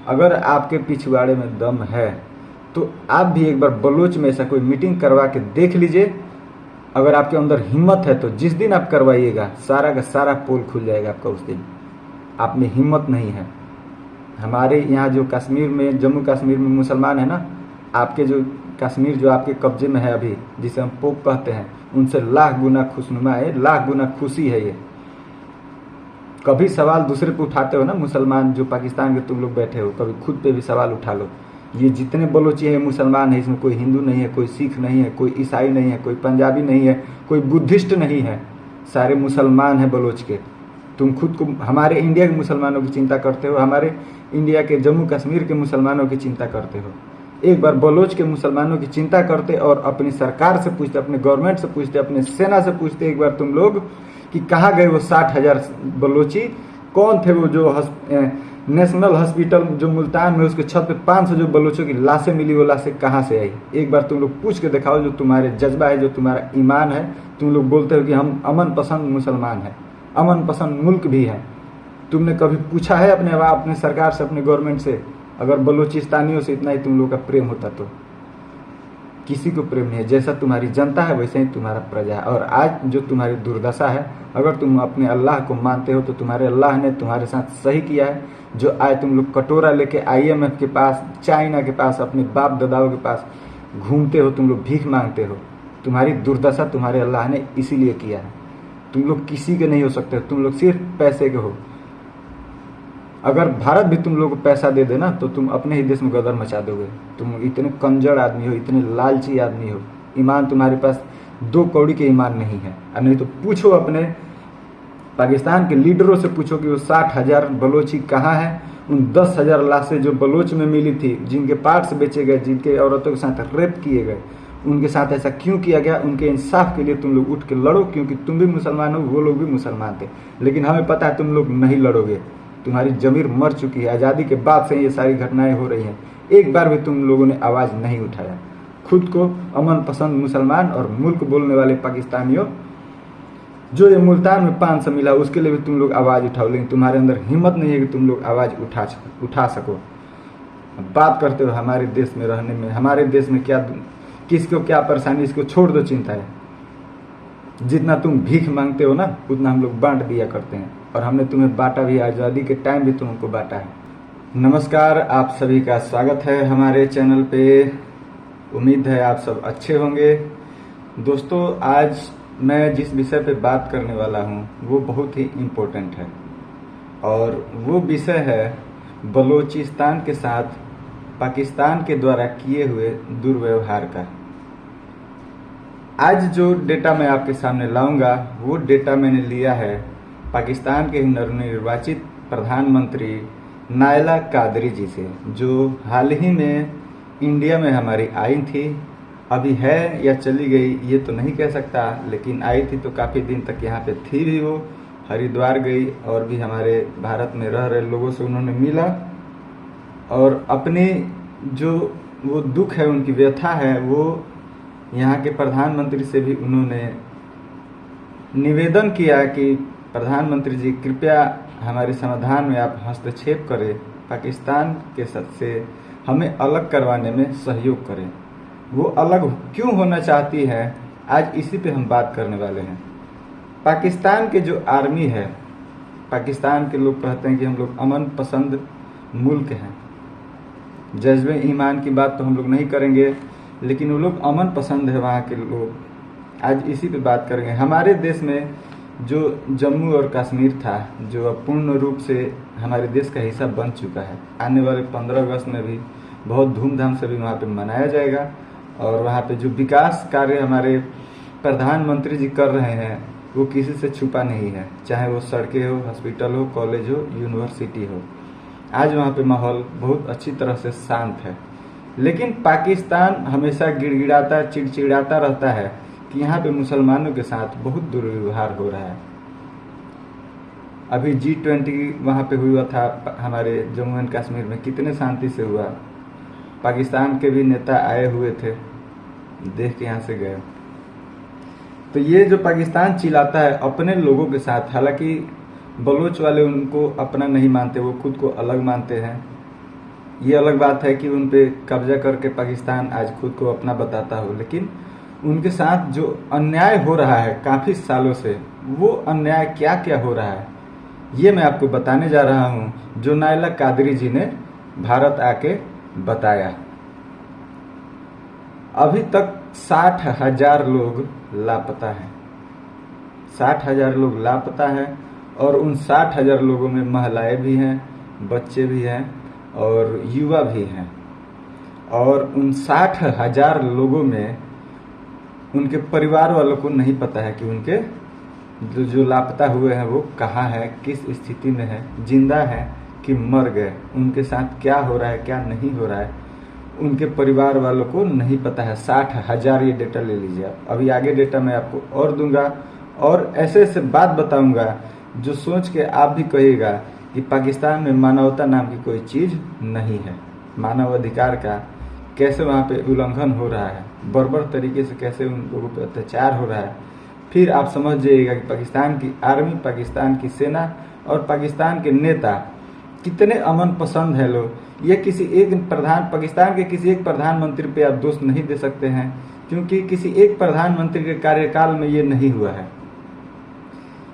अगर आपके पिछवाड़े में दम है तो आप भी एक बार बलोच में ऐसा कोई मीटिंग करवा के देख लीजिए। अगर आपके अंदर हिम्मत है तो जिस दिन आप करवाइएगा सारा का सारा पोल खुल जाएगा आपका। उस दिन आप में हिम्मत नहीं है। हमारे यहाँ जो कश्मीर में, जम्मू कश्मीर में मुसलमान है ना, आपके जो कश्मीर जो आपके कब्जे में है अभी, जिसे हम पोप कहते हैं, उनसे लाख गुना खुशनुमा है, लाख गुना खुशी है। ये कभी सवाल दूसरे पे उठाते हो ना मुसलमान जो पाकिस्तान के तुम लोग बैठे हो, कभी खुद पे भी सवाल उठा लो। ये जितने बलोची है मुसलमान है, इसमें कोई हिंदू नहीं है, कोई सिख नहीं है, कोई ईसाई नहीं है, कोई पंजाबी नहीं है, कोई बुद्धिस्ट नहीं है, सारे मुसलमान हैं बलोच के। तुम खुद को हमारे इंडिया के मुसलमानों की चिंता करते हो, हमारे इंडिया के जम्मू कश्मीर के मुसलमानों की चिंता करते हो। एक बार बलोच के मुसलमानों की चिंता करते और अपनी सरकार से पूछते, अपने गवर्नमेंट से पूछते, अपने सेना से पूछते एक बार तुम लोग कि कहाँ गए वो 60,000 बलोची, कौन थे वो जो नेशनल हॉस्पिटल जो मुल्तान में उसके छत पे 500 जो बलोचों की लाशें मिली, वो लाशें कहाँ से आई? एक बार तुम लोग पूछ के दिखाओ। जो तुम्हारे जज्बा है, जो तुम्हारा ईमान है, तुम लोग बोलते हो कि हम अमन पसंद मुसलमान हैं, अमन पसंद मुल्क भी है। तुमने कभी पूछा है अपने सरकार से, अपने गवर्नमेंट से? अगर बलोचिस्तानियों से इतना ही तुम लोग का प्रेम होता तो किसी को प्रेम नहीं है। जैसा तुम्हारी जनता है वैसे ही तुम्हारा प्रजा है। और आज जो तुम्हारी दुर्दशा है, अगर तुम अपने अल्लाह को मानते हो तो तुम्हारे अल्लाह ने तुम्हारे साथ सही किया है। जो आज तुम लोग कटोरा लेके IMF के पास, चाइना के पास, अपने बाप दादाओं के पास घूमते हो, तुम लोग भीख मांगते हो, तुम्हारी दुर्दशा तुम्हारे अल्लाह ने इसीलिए किया है। तुम लोग किसी के नहीं हो सकते, तुम लोग सिर्फ पैसे के हो। अगर भारत भी तुम लोग को पैसा दे देना तो तुम अपने ही देश में गदर मचा दोगे। तुम इतने कंजर आदमी हो, इतने लालची आदमी हो, ईमान तुम्हारे पास 2 कौड़ी के ईमान नहीं है। और नहीं तो पूछो अपने पाकिस्तान के लीडरों से, पूछो कि वो 60,000 बलोची कहाँ है। उन 10,000 लाशें जो बलोच में मिली थी, जिनके पार्ट्स बेचे गए, जिनके औरतों के साथ रेप किए गए, उनके साथ ऐसा क्यों किया गया? उनके इंसाफ के लिए तुम लोग उठ के लड़ो, क्योंकि तुम भी मुसलमान हो, वो लोग भी मुसलमान थे। लेकिन हमें पता है तुम लोग नहीं लड़ोगे, तुम्हारी जमीर मर चुकी है। आज़ादी के बाद से ये सारी घटनाएं हो रही हैं, एक बार भी तुम लोगों ने आवाज़ नहीं उठाया। खुद को अमन पसंद मुसलमान और मुल्क बोलने वाले पाकिस्तानियों, जो ये मुल्तान में 500 मिला उसके लिए भी तुम लोग आवाज़ उठाओ, लेकिन तुम्हारे अंदर हिम्मत नहीं है कि तुम लोग आवाज़ उठा सको। बात करते हो हमारे देश में रहने में, हमारे देश में क्या, किसको क्या परेशानी, इसको छोड़ दो चिंता है। जितना तुम भीख मांगते हो ना, उतना हम लोग बांट दिया करते हैं, और हमने तुम्हें बांटा भी। आज़ादी के टाइम भी तुमको बांटा है। नमस्कार, आप सभी का स्वागत है हमारे चैनल पे। उम्मीद है आप सब अच्छे होंगे। दोस्तों, आज मैं जिस विषय पे बात करने वाला हूँ वो बहुत ही इम्पोर्टेंट है, और वो विषय है बलोचिस्तान के साथ पाकिस्तान के द्वारा किए हुए दुर्व्यवहार का। आज जो डेटा मैं आपके सामने लाऊंगा वो डेटा मैंने लिया है पाकिस्तान के नवनिर्वाचित प्रधानमंत्री नायला कादरी जी से, जो हाल ही में इंडिया में हमारी आई थी। अभी है या चली गई ये तो नहीं कह सकता, लेकिन आई थी तो काफ़ी दिन तक यहाँ पे थी भी। वो हरिद्वार गई और भी हमारे भारत में रह रहे लोगों से उन्होंने मिला, और अपने जो वो दुख है, उनकी व्यथा है, वो यहाँ के प्रधानमंत्री से भी उन्होंने निवेदन किया कि प्रधानमंत्री जी कृपया हमारे समाधान में आप हस्तक्षेप करें, पाकिस्तान के साथ से हमें अलग करवाने में सहयोग करें। वो अलग क्यों होना चाहती है, आज इसी पे हम बात करने वाले हैं। पाकिस्तान के जो आर्मी है, पाकिस्तान के लोग कहते हैं कि हम लोग अमन पसंद मुल्क हैं। जज्बे ईमान की बात तो हम लोग नहीं करेंगे, लेकिन वो लोग अमन पसंद है वहाँ के लोग। आज इसी पे बात करेंगे। हमारे देश में जो जम्मू और कश्मीर था, जो अब पूर्ण रूप से हमारे देश का हिस्सा बन चुका है, आने वाले 15 अगस्त में भी बहुत धूमधाम से भी वहाँ पे मनाया जाएगा। और वहाँ पे जो विकास कार्य हमारे प्रधानमंत्री जी कर रहे हैं वो किसी से छुपा नहीं है, चाहे वो सड़कें हो, हॉस्पिटल हो, कॉलेज हो, यूनिवर्सिटी हो। आज वहाँ पे माहौल बहुत अच्छी तरह से शांत है। लेकिन पाकिस्तान हमेशा गिड़गिड़ाता, चिड़चिड़ाता रहता है कि यहाँ पे मुसलमानों के साथ बहुत दुर्व्यवहार हो रहा है। अभी G20 वहाँ पे हुआ था हमारे जम्मू एंड कश्मीर में, कितने शांति से हुआ। पाकिस्तान के भी नेता आए हुए थे, देख के यहाँ से गए। तो ये जो पाकिस्तान चिल्लाता है अपने लोगों के साथ, हालांकि बलोच वाले उनको अपना नहीं मानते, वो खुद को अलग मानते हैं। ये अलग बात है कि उन पे कब्जा करके पाकिस्तान आज खुद को अपना बताता हो, लेकिन उनके साथ जो अन्याय हो रहा है काफ़ी सालों से, वो अन्याय क्या क्या हो रहा है ये मैं आपको बताने जा रहा हूँ, जो नायला कादरी जी ने भारत आके बताया। अभी तक 60,000 लोग लापता हैं, 60,000 लोग लापता हैं, और उन 60,000 लोगों में महिलाएं भी हैं, बच्चे भी हैं और युवा भी हैं। और उन 60,000 लोगों में उनके परिवार वालों को नहीं पता है कि उनके जो लापता हुए हैं वो कहाँ है, किस स्थिति में है, जिंदा है कि मर गए, उनके साथ क्या हो रहा है क्या नहीं हो रहा है, उनके परिवार वालों को नहीं पता है। 60,000, ये डेटा ले लीजिए आप। अभी आगे डेटा मैं आपको और दूंगा और ऐसे ऐसे बात बताऊंगा जो सोच के आप भी कहिएगा कि पाकिस्तान में मानवता नाम की कोई चीज़ नहीं है। मानव अधिकार का कैसे वहाँ पे उल्लंघन हो रहा है, बर्बर तरीके से कैसे उन लोगों पर अत्याचार हो रहा है, फिर आप समझ जाइएगा कि पाकिस्तान की आर्मी, पाकिस्तान की सेना और पाकिस्तान के नेता कितने अमन पसंद है लोग। ये किसी एक पाकिस्तान के किसी एक प्रधानमंत्री पे आप दोष नहीं दे सकते हैं, क्योंकि किसी एक प्रधानमंत्री के कार्यकाल में ये नहीं हुआ है।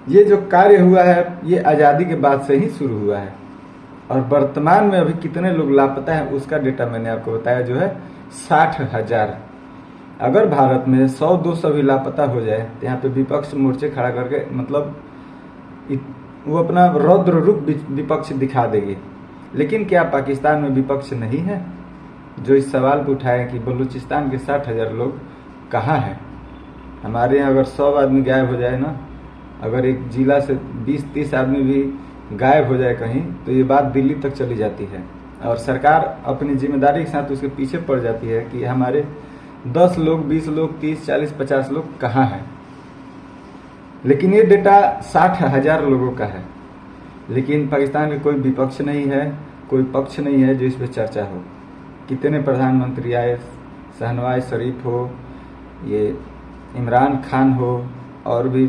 ये जो कार्य हुआ है ये आज़ादी के बाद से ही शुरू हुआ है, और वर्तमान में अभी कितने लोग लापता हैं उसका डेटा मैंने आपको बताया, जो है 60,000। अगर भारत में 100-200 भी लापता हो जाए तो यहाँ पे विपक्ष मोर्चे खड़ा करके मतलब वो अपना रौद्र रूप विपक्ष दिखा देगी। लेकिन क्या पाकिस्तान में विपक्ष नहीं है जो इस सवाल को उठाए कि बलूचिस्तान के 60,000 लोग कहाँ हैं? हमारे यहाँ अगर 100 आदमी गायब हो जाए ना, अगर एक जिला से 20-30 आदमी भी गायब हो जाए कहीं, तो ये बात दिल्ली तक चली जाती है, और सरकार अपनी जिम्मेदारी के साथ उसके पीछे पड़ जाती है कि हमारे 10 लोग, 20 लोग, 30, 40, 50 लोग कहाँ हैं। लेकिन ये डेटा 60,000 लोगों का है, लेकिन पाकिस्तान में कोई विपक्ष नहीं है, कोई पक्ष नहीं है जो इस पर चर्चा हो। कितने प्रधानमंत्री आए, शहनवाज शरीफ हो, ये इमरान खान हो, और भी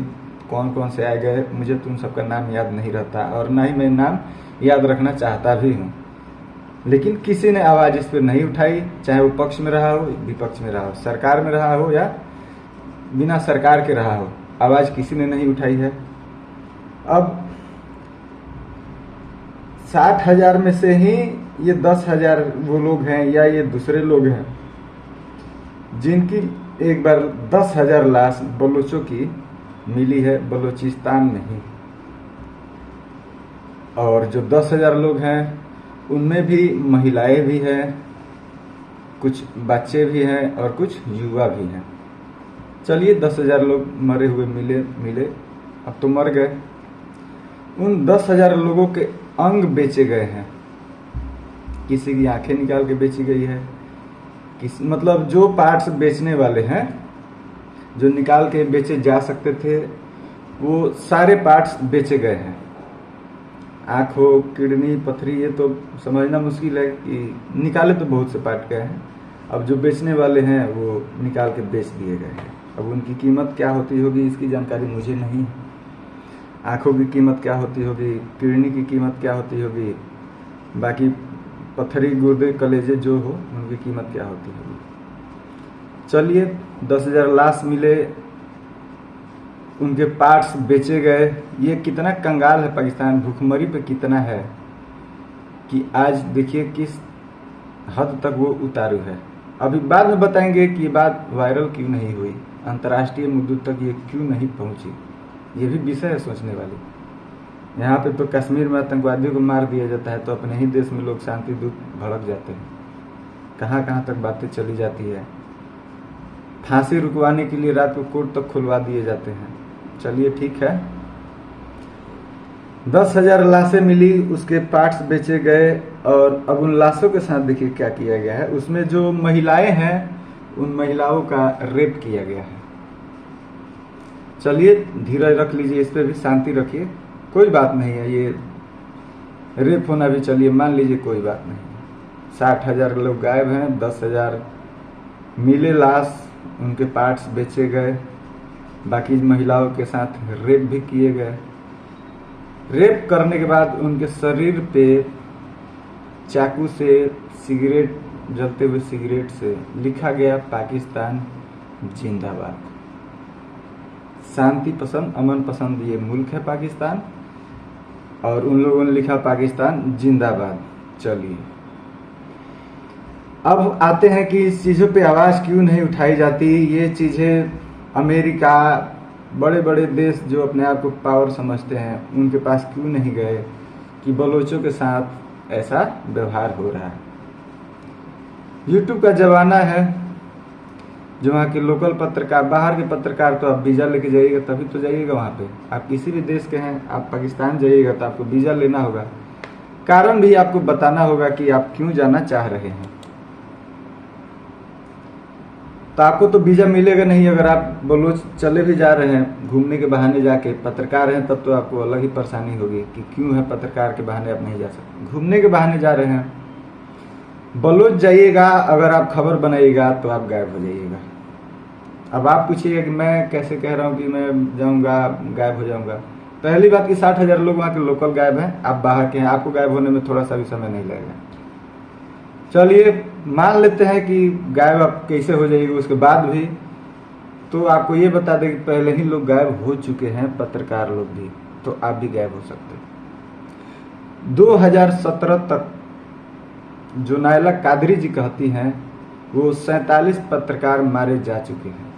कौन कौन से आए गए, मुझे तो उन सबका नाम याद नहीं रहता और ना ही मैं नाम याद रखना चाहता भी हूँ। लेकिन किसी ने आवाज़ इस पर नहीं उठाई, चाहे वो पक्ष में रहा हो, विपक्ष में रहा हो, सरकार में रहा हो या बिना सरकार के रहा हो, आवाज़ किसी ने नहीं उठाई है। अब 60,000 में से ही ये 10,000 वो लोग हैं या ये दूसरे लोग हैं जिनकी एक बार 10,000 लाश बलोचों की मिली है बलूचिस्तान में ही। और जो 10,000 लोग हैं उनमें भी महिलाएं भी हैं, कुछ बच्चे भी हैं और कुछ युवा भी हैं। चलिए 10,000 लोग मरे हुए मिले, अब तो मर गए। उन 10,000 लोगों के अंग बेचे गए हैं, किसी की आंखें निकाल के बेची गई है, मतलब जो पार्ट्स बेचने वाले हैं, जो निकाल के बेचे जा सकते थे, वो सारे पार्ट्स बेचे गए हैं। आँख हो, किडनी, पथरी, ये तो समझना मुश्किल है कि निकाले तो बहुत से पार्ट गए हैं। अब जो बेचने वाले हैं वो निकाल के बेच दिए गए हैं। अब उनकी कीमत क्या होती होगी इसकी जानकारी मुझे नहीं। आँखों की कीमत क्या होती होगी, किडनी की कीमत क्या होती होगी, बाकी पथरी, गुर्दे, कलेजे जो हो उनकी कीमत क्या होती होगी। चलिए 10,000 लाश मिले, उनके पार्ट्स बेचे गए। ये कितना कंगाल है पाकिस्तान, भूखमरी पे कितना है कि आज देखिए किस हद तक वो उतारू है। अभी बाद में बताएंगे कि ये बात वायरल क्यों नहीं हुई, अंतर्राष्ट्रीय मुद्दों तक ये क्यों नहीं पहुंची, ये भी विषय है सोचने वाली। यहाँ पे तो कश्मीर में आतंकवादियों को मार दिया जाता है तो अपने ही देश में लोग शांति दूत भड़क जाते हैं। कहाँ कहाँ तक बातें चली जाती है। फांसी रुकवाने के लिए रात को कोर्ट तक खुलवा दिए जाते हैं। चलिए ठीक है, 10,000 लाशें मिली, उसके पार्ट्स बेचे गए, और अब उन लाशों के साथ देखिए क्या किया गया है। उसमें जो महिलाएं हैं उन महिलाओं का रेप किया गया है। चलिए धीरज रख लीजिए, इस पर भी शांति रखिए, कोई बात नहीं है। ये रेप होना भी चलिए मान लीजिए कोई बात नहीं। 60,000 लोग गायब हैं, 10,000 मिले लाश, उनके पार्ट्स बेचे गए, बाकी महिलाओं के साथ रेप भी किए गए। रेप करने के बाद उनके शरीर पे चाकू से, सिगरेट, जलते हुए सिगरेट से लिखा गया पाकिस्तान जिंदाबाद। शांति पसंद, अमन पसंद ये मुल्क है पाकिस्तान, और उन लोगों ने लिखा पाकिस्तान जिंदाबाद। चलिए अब आते हैं कि इस चीज़ों पे आवाज़ क्यों नहीं उठाई जाती। ये चीज़ें अमेरिका, बड़े बड़े देश जो अपने आप को पावर समझते हैं, उनके पास क्यों नहीं गए कि बलोचों के साथ ऐसा व्यवहार हो रहा है। यूट्यूब का ज़माना है, जो वहाँ के लोकल पत्रकार, बाहर के पत्रकार तो आप वीज़ा लेके जाइएगा तभी तो जाइएगा वहाँ पे। आप किसी भी देश के हैं, आप पाकिस्तान जाइएगा तो आपको वीज़ा लेना होगा, कारण भी आपको बताना होगा कि आप क्यों जाना चाह रहे हैं। तो आपको तो वीज़ा मिलेगा नहीं अगर आप बलोच चले भी जा रहे हैं घूमने के बहाने जाके। पत्रकार हैं तब तो आपको अलग ही परेशानी होगी कि क्यों है पत्रकार के बहाने आप नहीं जा सकते, घूमने के बहाने जा रहे हैं। बलोच जाइएगा, अगर आप खबर बनाइएगा तो आप गायब हो जाइएगा। अब आप पूछिएगा कि मैं कैसे कह रहा हूँ कि मैं जाऊँगा गायब हो जाऊँगा। पहली बात कि 60,000 लोग वहाँ के लोकल गायब हैं, आप बाहर के हैं, आपको गायब होने में थोड़ा सा भी समय नहीं लगेगा। चलिए मान लेते हैं कि गायब आप कैसे हो जाएगी उसके बाद भी, तो आपको ये बता दें कि पहले ही लोग गायब हो चुके हैं, पत्रकार लोग भी, तो आप भी गायब हो सकते हैं। 2017 तक जो नायला कादरी जी कहती हैं, वो 47 पत्रकार मारे जा चुके हैं।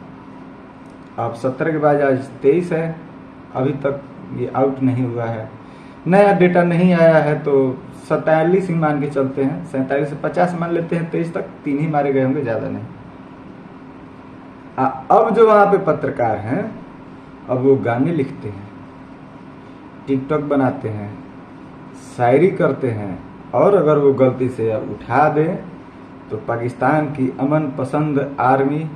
अब 17 के बाद आज 23 है, अभी तक ये आउट नहीं हुआ है, नया डेटा नहीं आया है, तो 47 ही मान के चलते हैं। 47 से 50 मान लेते हैं, 23 तक 3 ही मारे गए होंगे, ज़्यादा नहीं। अब जो वहाँ पे पत्रकार हैं, अब वो गाने लिखते हैं, टिकटॉक बनाते हैं, शायरी करते हैं, और अगर वो गलती से उठा दें तो पाकिस्तान की अमन पसंद आर्मी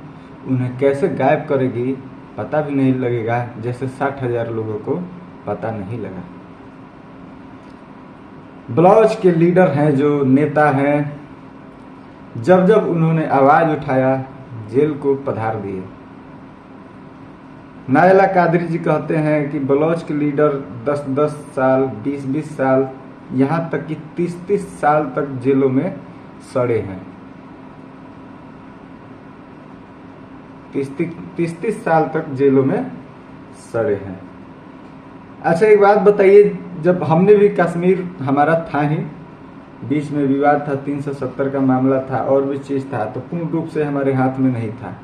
उन्हें कैसे गायब करेगी पता भी नहीं लगेगा, जैसे 60,000 लोगों को पता नहीं लगा। बलोच के लीडर हैं, जो नेता हैं, जब जब उन्होंने आवाज उठाया जेल को पधार दिए। नायला कादरी जी कहते हैं कि बलोच के लीडर 10-10 साल, 20-20 साल, यहाँ तक कि 30-30 साल तक जेलों में सड़े हैं। 30-30 साल तक जेलों में सड़े हैं। अच्छा एक बात बताइए, जब हमने भी कश्मीर हमारा था ही, बीच में विवाद था, 370 का मामला था और भी चीज़ था, तो पूर्ण रूप से हमारे हाथ में नहीं था।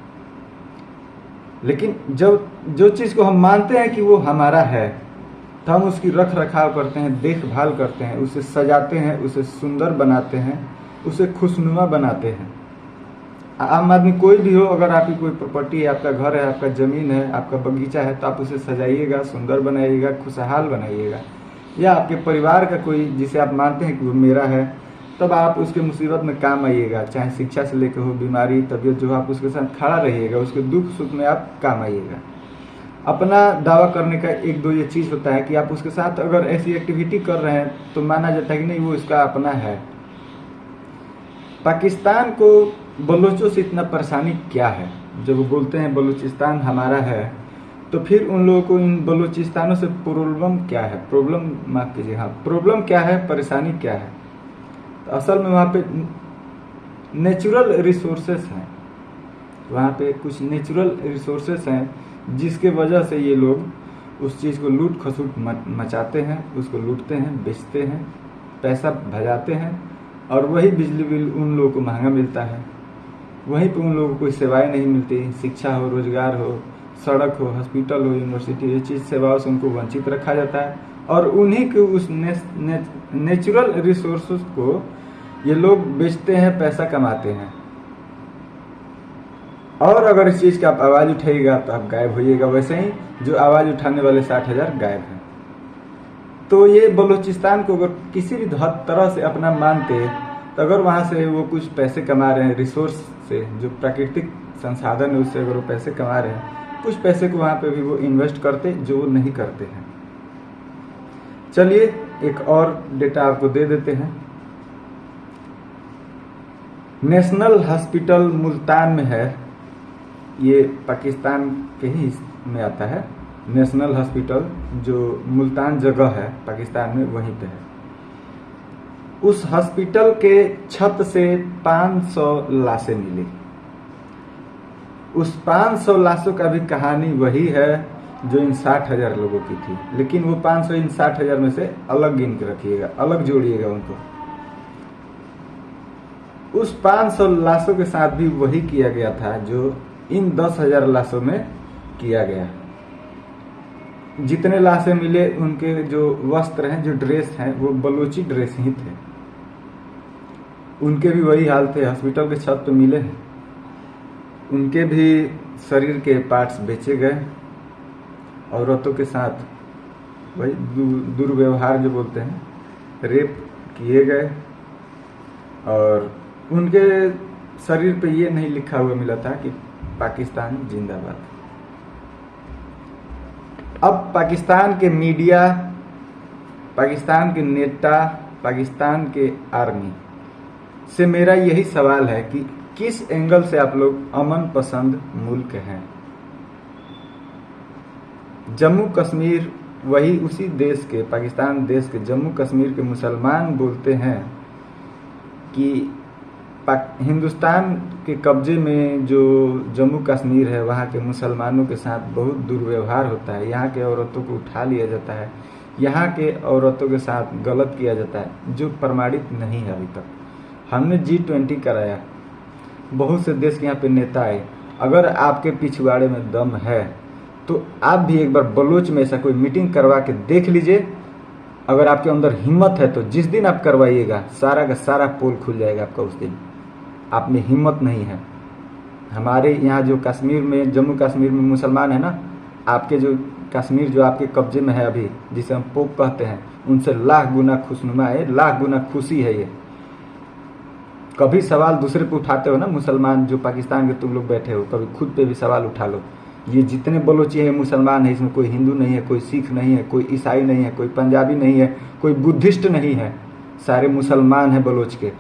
लेकिन जब जो चीज़ को हम मानते हैं कि वो हमारा है, तो हम उसकी रख रखाव करते हैं, देखभाल करते हैं, उसे सजाते हैं, उसे सुंदर बनाते हैं, उसे खुशनुमा बनाते हैं। आम आदमी कोई भी हो, अगर आपकी कोई प्रॉपर्टी है, आपका घर है, आपका ज़मीन है, आपका बगीचा है, तो आप उसे सजाइएगा, सुंदर बनाइएगा, खुशहाल बनाइएगा। या आपके परिवार का कोई जिसे आप मानते हैं कि वो मेरा है, तब आप उसके मुसीबत में काम आइएगा, चाहे शिक्षा से लेकर हो, बीमारी, तबीयत, जो आप उसके साथ खड़ा रहिएगा, उसके दुख सुख में आप काम आइएगा। अपना दावा करने का एक दो ये चीज़ होता है कि आप उसके साथ अगर ऐसी एक्टिविटी कर रहे हैं तो माना जाता है कि नहीं वो इसका अपना है। पाकिस्तान को बलोचों से इतना परेशानी क्या है? जब वो बोलते हैं बलूचिस्तान हमारा है, तो फिर उन लोगों को इन बलूचिस्तानों से प्रॉब्लम क्या है? प्रॉब्लम माफ कीजिए, हाँ, प्रॉब्लम क्या है, परेशानी क्या है? तो असल में वहाँ पे नेचुरल रिसोर्सेस हैं, वहाँ पे कुछ नेचुरल रिसोर्सेस हैं जिसके वजह से ये लोग उस चीज़ को लूट खसूट मचाते हैं, उसको लूटते हैं, बेचते हैं, पैसा भजाते हैं, और वही बिजली बिल उन लोगों को महंगा मिलता है। वहीं पे उन लोगों को कोई सेवाएं नहीं मिलती, शिक्षा हो, रोजगार हो, सड़क हो, हॉस्पिटल हो, यूनिवर्सिटी, ये चीज़ सेवाओं से उनको वंचित रखा जाता है, और उन्हीं के उस नेचुरल रिसोर्सेज को ये लोग बेचते हैं, पैसा कमाते हैं। और अगर इस चीज़ की आप आवाज़ उठाइएगा तो आप गायब होइएगा, वैसे ही जो आवाज़ उठाने वाले 60,000 गायब हैं। तो ये बलूचिस्तान को अगर किसी भी तरह से अपना मानते, तो अगर वहाँ से वो कुछ पैसे कमा रहे हैं, रिसोर्स से, जो प्राकृतिक संसाधन है उससे अगर वो पैसे कमा रहे हैं, कुछ पैसे को वहाँ पे भी वो इन्वेस्ट करते, जो वो नहीं करते हैं। चलिए एक और डेटा आपको दे देते हैं। नेशनल हॉस्पिटल मुल्तान में है, ये पाकिस्तान के ही में आता है। नेशनल हॉस्पिटल जो मुल्तान जगह है पाकिस्तान में, वहीं पे है। उस हॉस्पिटल के छत से 500 लाशें मिली। उस 500 लाशों का भी कहानी वही है जो इन 60,000 लोगों की थी, लेकिन वो 500 इन 60,000 में से अलग गिन के रखिएगा, अलग जोड़िएगा उनको। उस 500 लाशों के साथ भी वही किया गया था जो इन 10,000 लाशों में किया गया। जितने लाशें मिले उनके जो वस्त्र हैं, जो ड्रेस हैं, वो बलोची ड्रेस ही थे। उनके भी वही हाल थे, हॉस्पिटल के छत पे मिले हैं। उनके भी शरीर के पार्ट्स बेचे गए। औरतों के साथ वही दुर्व्यवहार जो बोलते हैं, रेप किए गए। और उनके शरीर पे ये नहीं लिखा हुआ मिला था कि पाकिस्तान जिंदाबाद। अब पाकिस्तान के मीडिया, पाकिस्तान के नेता, पाकिस्तान के आर्मी से मेरा यही सवाल है कि किस एंगल से आप लोग अमन पसंद मुल्क हैं। जम्मू कश्मीर वही उसी देश के, पाकिस्तान देश के जम्मू कश्मीर के मुसलमान बोलते हैं कि हिंदुस्तान के कब्जे में जो जम्मू कश्मीर है वहाँ के मुसलमानों के साथ बहुत दुर्व्यवहार होता है। यहाँ के औरतों को उठा लिया जाता है, यहाँ के औरतों के साथ गलत किया जाता है, जो प्रमाणित नहीं है अभी तक। हमने G20 कराया, बहुत से देश के यहाँ पे नेता आए। अगर आपके पिछवाड़े में दम है तो आप भी एक बार बलोच में ऐसा कोई मीटिंग करवा के देख लीजिए। अगर आपके अंदर हिम्मत है तो जिस दिन आप करवाइएगा सारा का सारा पोल खुल जाएगा आपका। उस दिन आप में हिम्मत नहीं है। हमारे यहाँ जो कश्मीर में, जम्मू कश्मीर में मुसलमान है ना, आपके जो कश्मीर जो आपके कब्जे में है अभी, जिसे हम पोक कहते हैं, उनसे लाख गुना खुशनुमा है, लाख गुना खुशी है। ये कभी सवाल दूसरे पे उठाते हो ना मुसलमान जो पाकिस्तान के तुम लोग बैठे हो, कभी खुद पे भी सवाल उठा लो। ये जितने बलोची हैं मुसलमान है, इसमें कोई हिंदू नहीं है, कोई सिख नहीं है, कोई ईसाई नहीं है, कोई पंजाबी नहीं है, कोई बुद्धिस्ट नहीं है, सारे मुसलमान हैं बलोच के।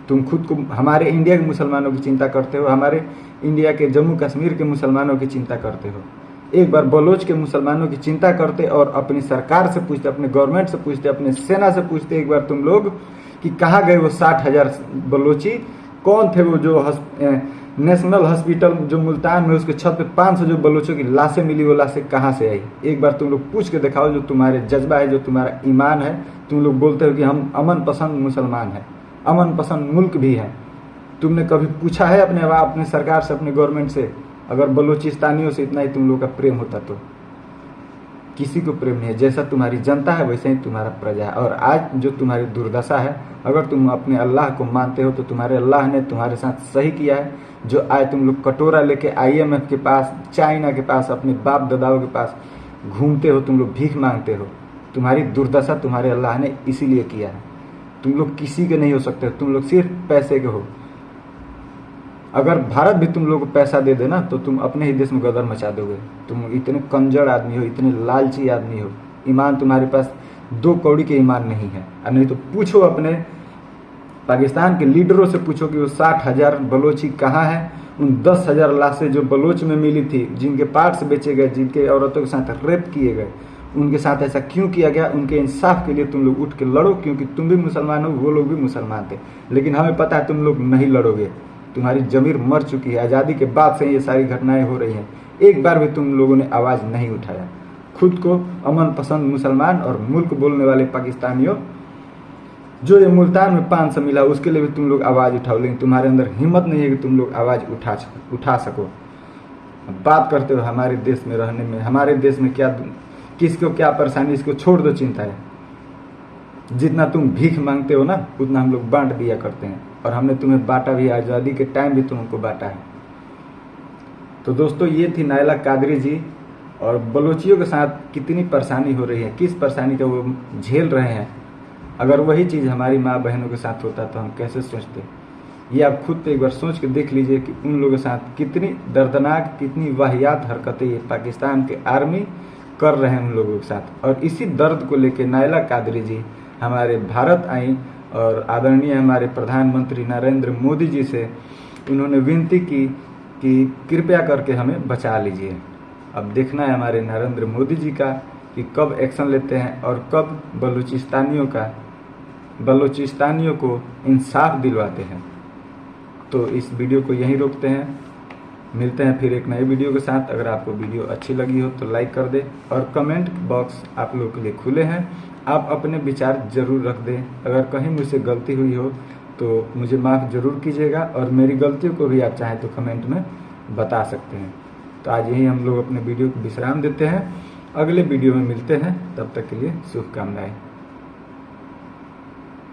तुम खुद को हमारे इंडिया के मुसलमानों की चिंता करते हो, हमारे इंडिया के जम्मू कश्मीर के मुसलमानों की चिंता करते हो। एक बार बलोच के मुसलमानों की चिंता करते और अपनी सरकार से पूछते, अपने गवर्नमेंट से पूछते, अपने सेना से पूछते एक बार तुम लोग कि कहाँ गए वो 60,000 बलोची, कौन थे वो जो नेशनल हॉस्पिटल जो मुल्तान में उसके छत पे 500 जो बलोचों की लाशें मिली, वो लाशें कहाँ से आई। एक बार तुम लोग पूछ के दिखाओ, जो तुम्हारे जज्बा है, जो तुम्हारा ईमान है। तुम लोग बोलते हो कि हम अमन पसंद मुसलमान हैं, अमन पसंद मुल्क भी है। तुमने कभी पूछा है अपने सरकार से, अपने गवर्नमेंट से, अगर बलोचिस्तानियों से इतना ही तुम लोग का प्रेम होता तो? किसी को प्रेम नहीं है। जैसा तुम्हारी जनता है वैसे ही तुम्हारा प्रजा है। और आज जो तुम्हारी दुर्दशा है, अगर तुम अपने अल्लाह को मानते हो तो तुम्हारे अल्लाह ने तुम्हारे साथ सही किया है। जो आज तुम लोग कटोरा लेके IMF के पास, चाइना के पास, अपने बाप दादाओं के पास घूमते हो, तुम लोग भीख मांगते हो, तुम्हारी दुर्दशा तुम्हारे अल्लाह ने इसीलिए किया है। तुम लोग किसी के नहीं हो सकते, तुम लोग सिर्फ पैसे के हो। अगर भारत भी तुम लोग को पैसा दे देना तो तुम अपने ही देश में गदर मचा दोगे। तुम इतने कंजर आदमी हो, इतने लालची आदमी हो, ईमान तुम्हारे पास 2 कौड़ी के ईमान नहीं है। और नहीं तो पूछो अपने पाकिस्तान के लीडरों से, पूछो कि वो 60,000 बलोची कहाँ है। उन 10,000 लाशें जो बलोच में मिली थी, जिनके पार्ट्स बेचे गए, जिनके औरतों के साथ रेप किए गए, उनके साथ ऐसा क्यों किया गया? उनके इंसाफ के लिए तुम लोग उठ के लड़ो, क्योंकि तुम भी मुसलमान हो, वो लोग भी मुसलमान थे। लेकिन हमें पता है तुम लोग नहीं लड़ोगे, तुम्हारी जमीर मर चुकी है। आज़ादी के बाद से ये सारी घटनाएं हो रही हैं, एक बार भी तुम लोगों ने आवाज़ नहीं उठाया। खुद को अमन पसंद मुसलमान और मुल्क बोलने वाले पाकिस्तानियों, जो ये मुल्तान में 500 मिला उसके लिए भी तुम लोग आवाज़ उठाओ, लेकिन तुम्हारे अंदर हिम्मत नहीं है कि तुम लोग आवाज़ उठा सको। बात करते हो हमारे देश में रहने में, हमारे देश में क्या, किसको क्या परेशानी, इसको छोड़ दो चिंता है। जितना तुम भीख मांगते हो ना, उतना हम लोग बांट दिया करते हैं, और हमने तुम्हें बांटा भी, आज़ादी के टाइम भी तुमको बांटा है। तो दोस्तों, ये थी नायला कादरी जी, और बलोचियों के साथ कितनी परेशानी हो रही है, किस परेशानी का वो झेल रहे हैं। अगर वही चीज़ हमारी माँ बहनों के साथ होता तो हम कैसे सोचते। ये आप खुद पे एक बार सोच के देख लीजिए कि उन लोगों के साथ कितनी दर्दनाक, कितनी वाहियात हरकतें ये पाकिस्तान के आर्मी कर रहे हैं उन लोगों के साथ। और इसी दर्द को लेकर नायला कादरी जी हमारे भारत आई और आदरणीय हमारे प्रधानमंत्री नरेंद्र मोदी जी से उन्होंने विनती की कि कृपया करके हमें बचा लीजिए। अब देखना है हमारे नरेंद्र मोदी जी का कि कब एक्शन लेते हैं और कब बलूचिस्तानियों का बलूचिस्तानियों को इंसाफ दिलवाते हैं। तो इस वीडियो को यहीं रोकते हैं, मिलते हैं फिर एक नए वीडियो के साथ। अगर आपको वीडियो अच्छी लगी हो तो लाइक कर दे और कमेंट बॉक्स आप लोगों के लिए खुले हैं, आप अपने विचार जरूर रख दें। अगर कहीं मुझसे गलती हुई हो तो मुझे माफ़ जरूर कीजिएगा और मेरी गलतियों को भी आप चाहें तो कमेंट में बता सकते हैं। तो आज यही हम लोग अपने वीडियो को विश्राम देते हैं, अगले वीडियो में मिलते हैं, तब तक के लिए शुभकामनाएं।